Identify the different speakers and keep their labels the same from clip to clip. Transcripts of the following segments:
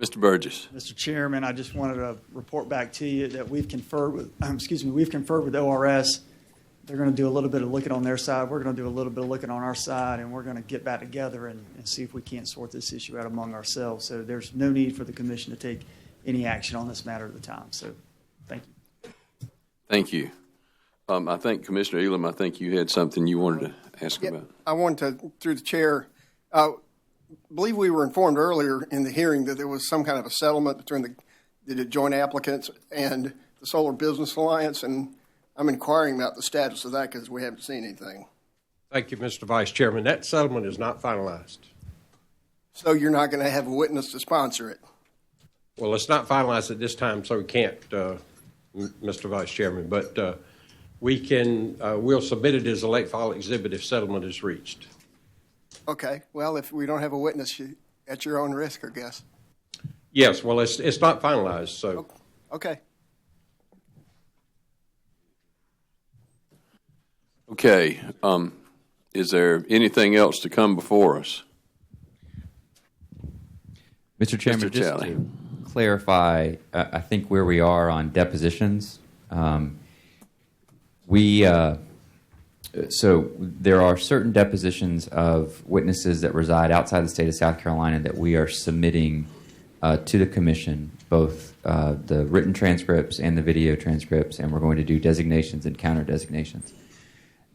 Speaker 1: Mr. Burgess.
Speaker 2: Mr. Chairman, I just wanted to report back to you that we've conferred with, we've conferred with ORS. They're going to do a little bit of looking on their side. We're going to do a little bit of looking on our side, and we're going to get back together and see if we can't sort this issue out among ourselves. So there's no need for the commission to take any action on this matter at the time. So thank you.
Speaker 1: Thank you. I think, Commissioner Elam, I think you had something you wanted to ask about.
Speaker 3: I wanted to, through the chair, I believe we were informed earlier in the hearing that there was some kind of a settlement between the joint applicants and the Solar Business Alliance, and I'm inquiring about the status of that because we haven't seen anything.
Speaker 4: Thank you, Mr. Vice Chairman. That settlement is not finalized.
Speaker 3: So you're not going to have a witness to sponsor it?
Speaker 4: Well, it's not finalized at this time, so we can't, Mr. Vice Chairman, but we can, we'll submit it as a late file exhibit if settlement is reached.
Speaker 3: Okay. Well, if we don't have a witness, at your own risk, I guess.
Speaker 4: Yes. Well, it's not finalized. So.
Speaker 3: Okay.
Speaker 1: Okay. Is there anything else to come before us?
Speaker 5: Mr. Chairman,
Speaker 1: Mr.
Speaker 5: just
Speaker 1: Talley.
Speaker 5: to clarify, I think where we are on depositions, so there are certain depositions of witnesses that reside outside the state of South Carolina that we are submitting to the commission, both the written transcripts and the video transcripts, and we're going to do designations and counter designations.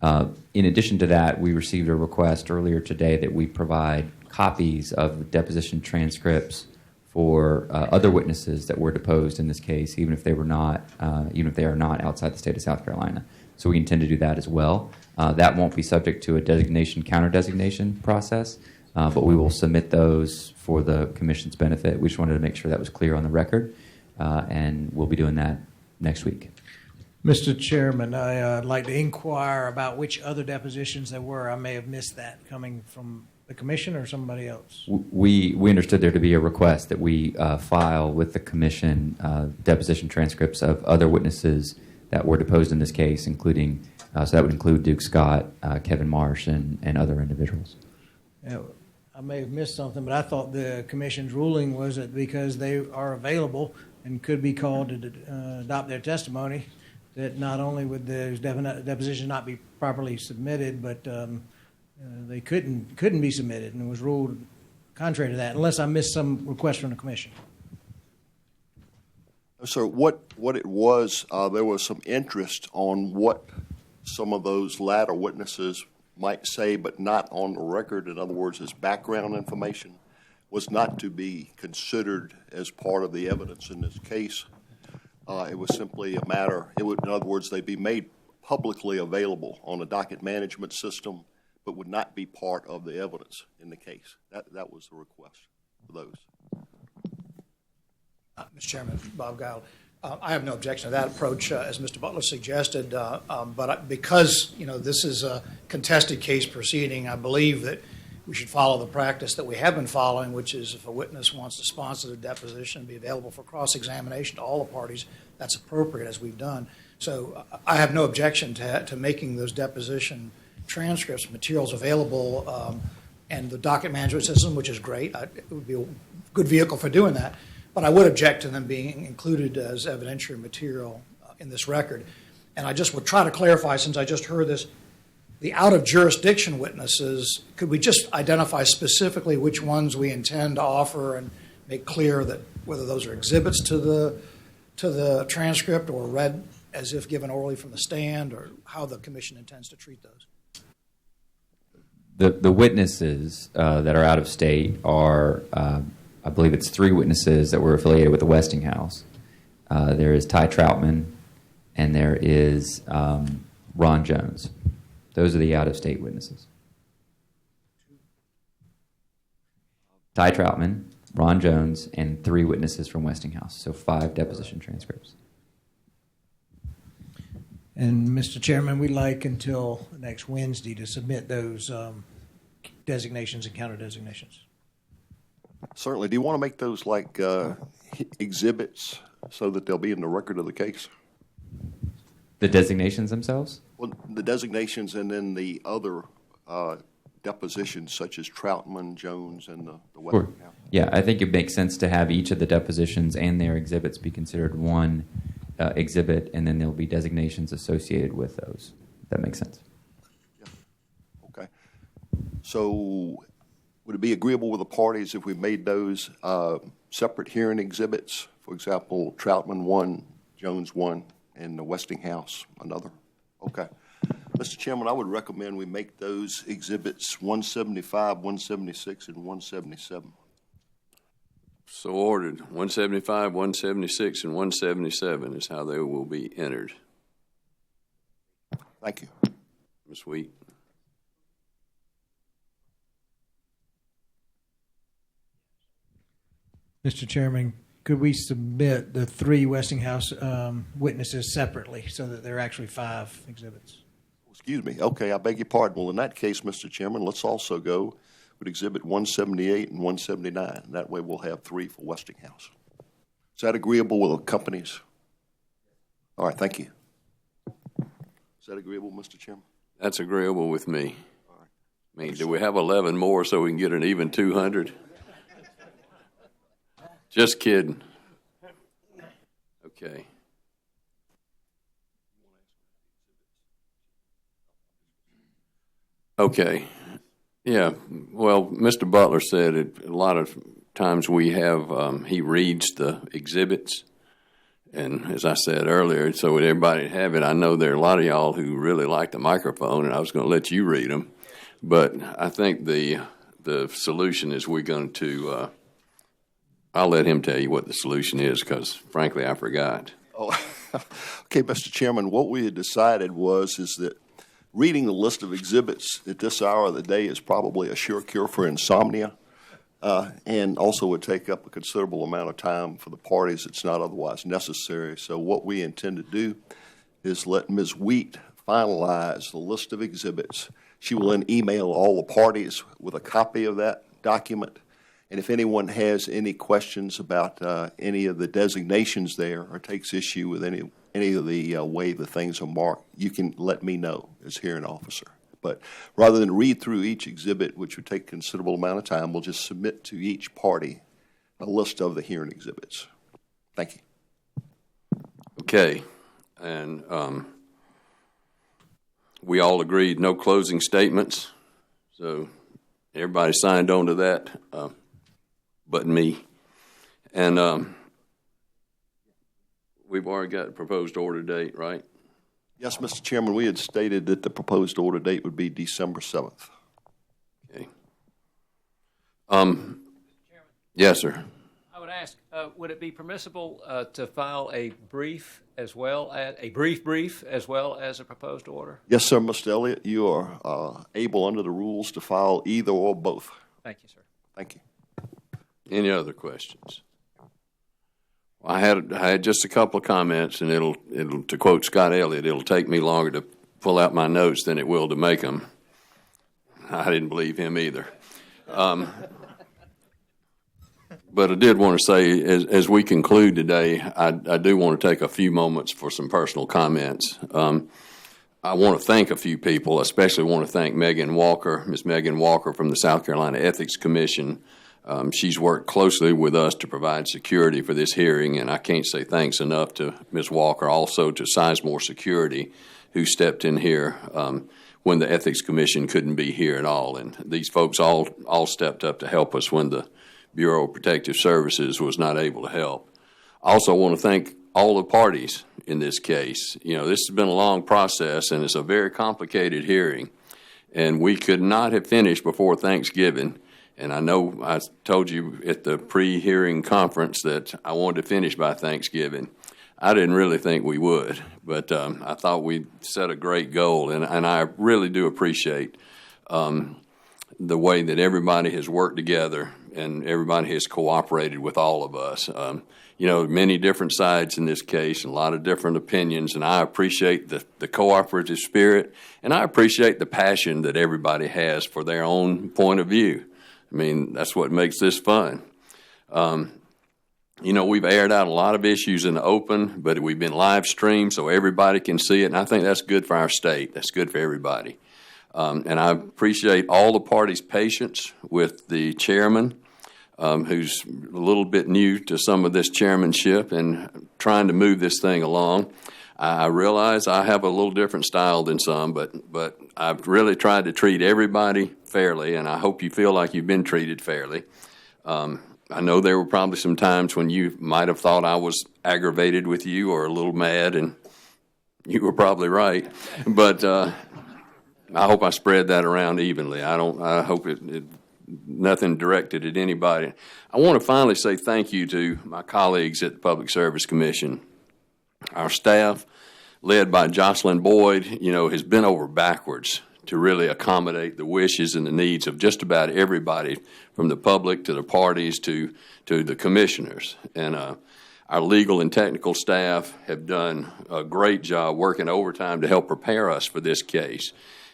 Speaker 5: In addition to that, we received a request earlier today that we provide copies of deposition transcripts for other witnesses that were deposed in this case, even if they are not outside the state of South Carolina. So we intend to do that as well. That won't be subject to a designation counter designation process, but we will submit those for the commission's benefit. We just wanted to make sure that was clear on the record, and we'll be doing that next week.
Speaker 6: Mr. Chairman, I'd like to inquire about which other depositions there were. I may have missed that, coming from the commission or somebody else.
Speaker 5: We understood there to be a request that we file with the commission deposition transcripts of other witnesses that were deposed in this case, including, so that would include Duke Scott, Kevin Marsh, and other individuals.
Speaker 6: I may have missed something, but I thought the commission's ruling was that because they are available and could be called to adopt their testimony, that not only would those depositions not be properly submitted, but they couldn't be submitted, and it was ruled contrary to that, unless I missed some request from the commission.
Speaker 7: Sir, what it was, there was some interest on what some of those latter witnesses might say, but not on the record. In other words, as background information was not to be considered as part of the evidence in this case. It was simply a matter, in other words, they'd be made publicly available on a docket management system, but would not be part of the evidence in the case. That was the request for those.
Speaker 8: Mr. Chairman, Bob Guile, I have no objection to that approach, as Mr. Butler suggested. But because this is a contested case proceeding, I believe that we should follow the practice that we have been following, which is if a witness wants to sponsor the deposition and be available for cross-examination to all the parties, that's appropriate, as we've done. So I have no objection to making those deposition transcripts, materials available, and the docket management system, which is great. It would be a good vehicle for doing that. But I would object to them being included as evidentiary material in this record. And I just would try to clarify, since I just heard this, the out-of-jurisdiction witnesses, could we just identify specifically which ones we intend to offer and make clear that whether those are exhibits to the transcript or read as if given orally from the stand, or how the commission intends to treat those?
Speaker 5: The witnesses that are out of state are, I believe it's 3 witnesses that were affiliated with the Westinghouse. There is Ty Troutman, and there is Ron Jones. Those are the out-of-state witnesses. Ty Troutman, Ron Jones, and 3 witnesses from Westinghouse. So 5 deposition transcripts.
Speaker 6: And Mr. Chairman, we'd like until next Wednesday to submit those designations and counter designations.
Speaker 7: Certainly. Do you want to make those like exhibits so that they'll be in the record of the case?
Speaker 5: The designations themselves?
Speaker 7: Well, the designations and then the other depositions such as Troutman, Jones, and the
Speaker 5: Sure.
Speaker 7: Westinghouse?
Speaker 5: Yeah, I think it makes sense to have each of the depositions and their exhibits be considered one exhibit, and then there'll be designations associated with those. That makes sense.
Speaker 7: Okay. So would it be agreeable with the parties if we made those separate hearing exhibits? For example, Troutman 1, Jones 1, and the Westinghouse another? Okay. Mr. Chairman, I would recommend we make those exhibits 175, 176, and 177.
Speaker 1: So ordered. 175, 176, and 177 is how they will be entered.
Speaker 7: Thank you.
Speaker 1: Ms. Wheat.
Speaker 6: Mr. Chairman, could we submit the 3 Westinghouse witnesses separately so that there are actually 5 exhibits?
Speaker 7: Excuse me. Okay, I beg your pardon. Well, in that case, Mr. Chairman, let's also go with Exhibit 178 and 179. That way we'll have 3 for Westinghouse. Is that agreeable with the companies? All right, thank you. Is that agreeable, Mr. Chairman?
Speaker 1: That's agreeable with me. I mean, do we have 11 more so we can get an even 200? Just kidding. Okay. Okay. Yeah. Well, Mr. Butler said it, a lot of times we have, he reads the exhibits. And as I said earlier, so with everybody have it, I know there are a lot of y'all who really like the microphone, and I was going to let you read them. But I think the solution is we're going to, I'll let him tell you what the solution is because, frankly, I forgot.
Speaker 7: Oh, okay, Mr. Chairman, what we had decided is that reading the list of exhibits at this hour of the day is probably a sure cure for insomnia, and also would take up a considerable amount of time for the parties. It's not otherwise necessary. So what we intend to do is let Ms. Wheat finalize the list of exhibits. She will then email all the parties with a copy of that document. And if anyone has any questions about any of the designations there or takes issue with any of the way the things are marked, you can let me know as hearing officer. But rather than read through each exhibit, which would take a considerable amount of time, we'll just submit to each party a list of the hearing exhibits. Thank you.
Speaker 1: Okay. And we all agreed no closing statements. So everybody signed on to that. But me. And we've already got a proposed order date, right?
Speaker 7: Yes, Mr. Chairman, we had stated that the proposed order date would be December 7th.
Speaker 1: Okay. Yes, sir.
Speaker 9: I would ask, would it be permissible to file a brief as well as a brief as well as a proposed order?
Speaker 7: Yes, sir, Mr. Elliott. You are able under the rules to file either or both.
Speaker 9: Thank you, sir.
Speaker 7: Thank you.
Speaker 1: Any other questions? I had just a couple of comments, and it'll to quote Scott Elliott, it'll take me longer to pull out my notes than it will to make them. I didn't believe him either. But I did want to say, as we conclude today, I do want to take a few moments for some personal comments. I want to thank a few people, especially want to thank Megan Walker, Ms. Megan Walker from the South Carolina Ethics Commission. She's worked closely with us to provide security for this hearing, and I can't say thanks enough to Ms. Walker, also to Sizemore Security, who stepped in here when the Ethics Commission couldn't be here at all. And these folks all stepped up to help us when the Bureau of Protective Services was not able to help. I also want to thank all the parties in this case. You know, this has been a long process, and it's a very complicated hearing, and we could not have finished before Thanksgiving. And I know I told you at the pre-hearing conference that I wanted to finish by Thanksgiving. I didn't really think we would, but I thought we set a great goal, and I really do appreciate the way that everybody has worked together and everybody has cooperated with all of us. You know, many different sides in this case, and a lot of different opinions, and I appreciate the cooperative spirit, and I appreciate the passion that everybody has for their own point of view. I mean, that's what makes this fun. You know, we've aired out a lot of issues in the open, but we've been live streamed so everybody can see it, and I think that's good for our state. That's good for everybody. And I appreciate all the parties' patience with the chairman, who's a little bit new to some of this chairmanship and trying to move this thing along. I realize I have a little different style than some, but I've really tried to treat everybody fairly, and I hope you feel like you've been treated fairly. I know there were probably some times when you might have thought I was aggravated with you or a little mad, and you were probably right. But I hope I spread that around evenly. I hope it nothing directed at anybody. I want to finally say thank you to my colleagues at the Public Service Commission. Our staff, led by Jocelyn Boyd, has been over backwards to really accommodate the wishes and the needs of just about everybody, from the public to the parties to the commissioners. And our legal and technical staff have done a great job working overtime to help prepare us for this case.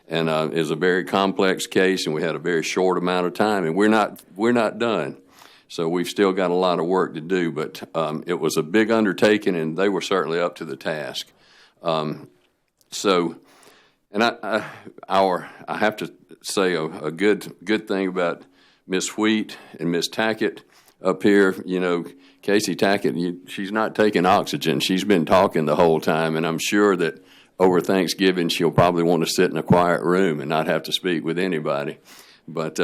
Speaker 1: And it's a very complex case, and we had a very short amount of time, and we're not done. So we've still got a lot of work to do, but it was a big undertaking, and they were certainly up to the task. I have to say a good thing about Ms. Wheat and Ms. Tackett up here. Casey Tackett, she's not taking oxygen. She's been talking the whole time, and I'm sure that over Thanksgiving she'll probably want to sit in a quiet room and not have to speak with anybody. But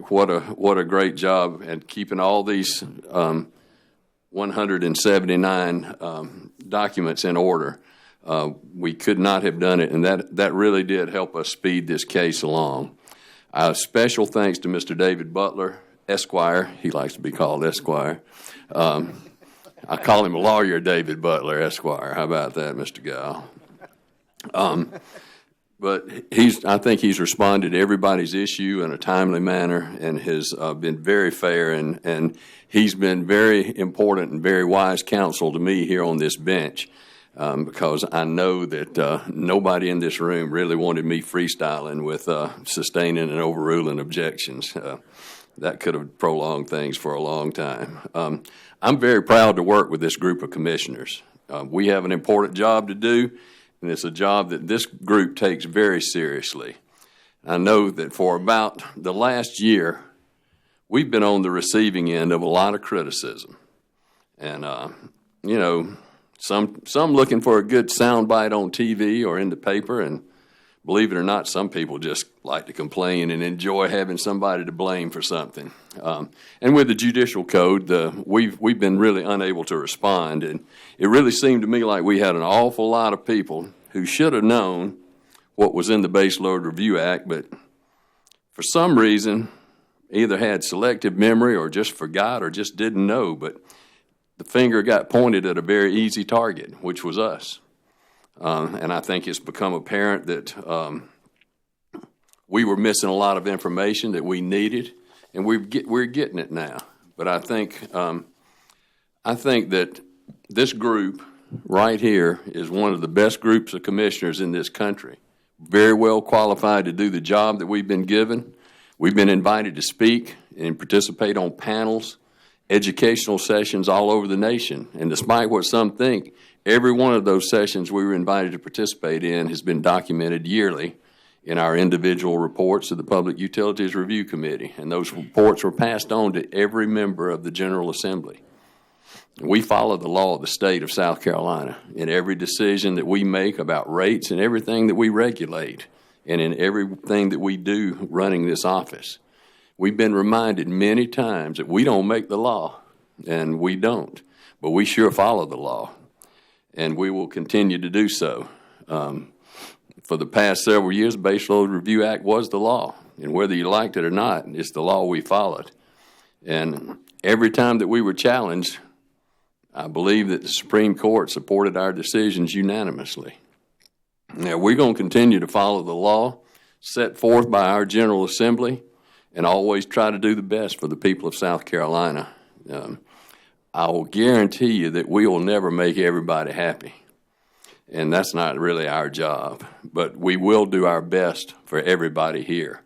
Speaker 1: what a great job at keeping all these 179 documents in order. We could not have done it, and that really did help us speed this case along. Special thanks to Mr. David Butler, Esquire. He likes to be called Esquire. I call him Lawyer David Butler, Esquire. How about that, Mr. Gow? But I think he's responded to everybody's issue in a timely manner and has been very fair, and he's been very important and very wise counsel to me here on this bench, because I know that nobody in this room really wanted me freestyling with sustaining and overruling objections. That could have prolonged things for a long time. I'm very proud to work with this group of commissioners. We have an important job to do, and it's a job that this group takes very seriously. I know that for about the last year, we've been on the receiving end of a lot of criticism. And, some looking for a good soundbite on TV or in the paper, and believe it or not, some people just like to complain and enjoy having somebody to blame for something. And with the judicial code, we've been really unable to respond, and it really seemed to me like we had an awful lot of people who should have known what was in the Base Load Review Act, but for some reason either had selective memory or just forgot or just didn't know, but the finger got pointed at a very easy target, which was us. And I think it's become apparent that we were missing a lot of information that we needed, and we're getting it now. But I think that this group right here is one of the best groups of commissioners in this country. Very well qualified to do the job that we've been given. We've been invited to speak and participate on panels, educational sessions all over the nation. And despite what some think, every one of those sessions we were invited to participate in has been documented yearly in our individual reports to the Public Utilities Review Committee. And those reports were passed on to every member of the General Assembly. We follow the law of the state of South Carolina in every decision that we make about rates and everything that we regulate, and in everything that we do running this office. We've been reminded many times that we don't make the law, and we don't, but we sure follow the law, and we will continue to do so. For the past several years, the Base Load Review Act was the law, and whether you liked it or not, it's the law we followed. And every time that we were challenged, I believe that the Supreme Court supported our decisions unanimously. Now, we're going to continue to follow the law set forth by our General Assembly and always try to do the best for the people of South Carolina. I will guarantee you that we will never make everybody happy, and that's not really our job, but we will do our best for everybody here.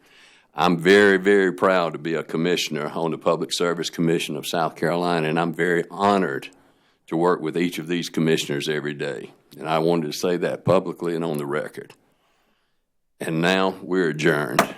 Speaker 1: I'm very, very proud to be a commissioner on the Public Service Commission of South Carolina, and I'm very honored to work with each of these commissioners every day. And I wanted to say that publicly and on the record. And now we're adjourned.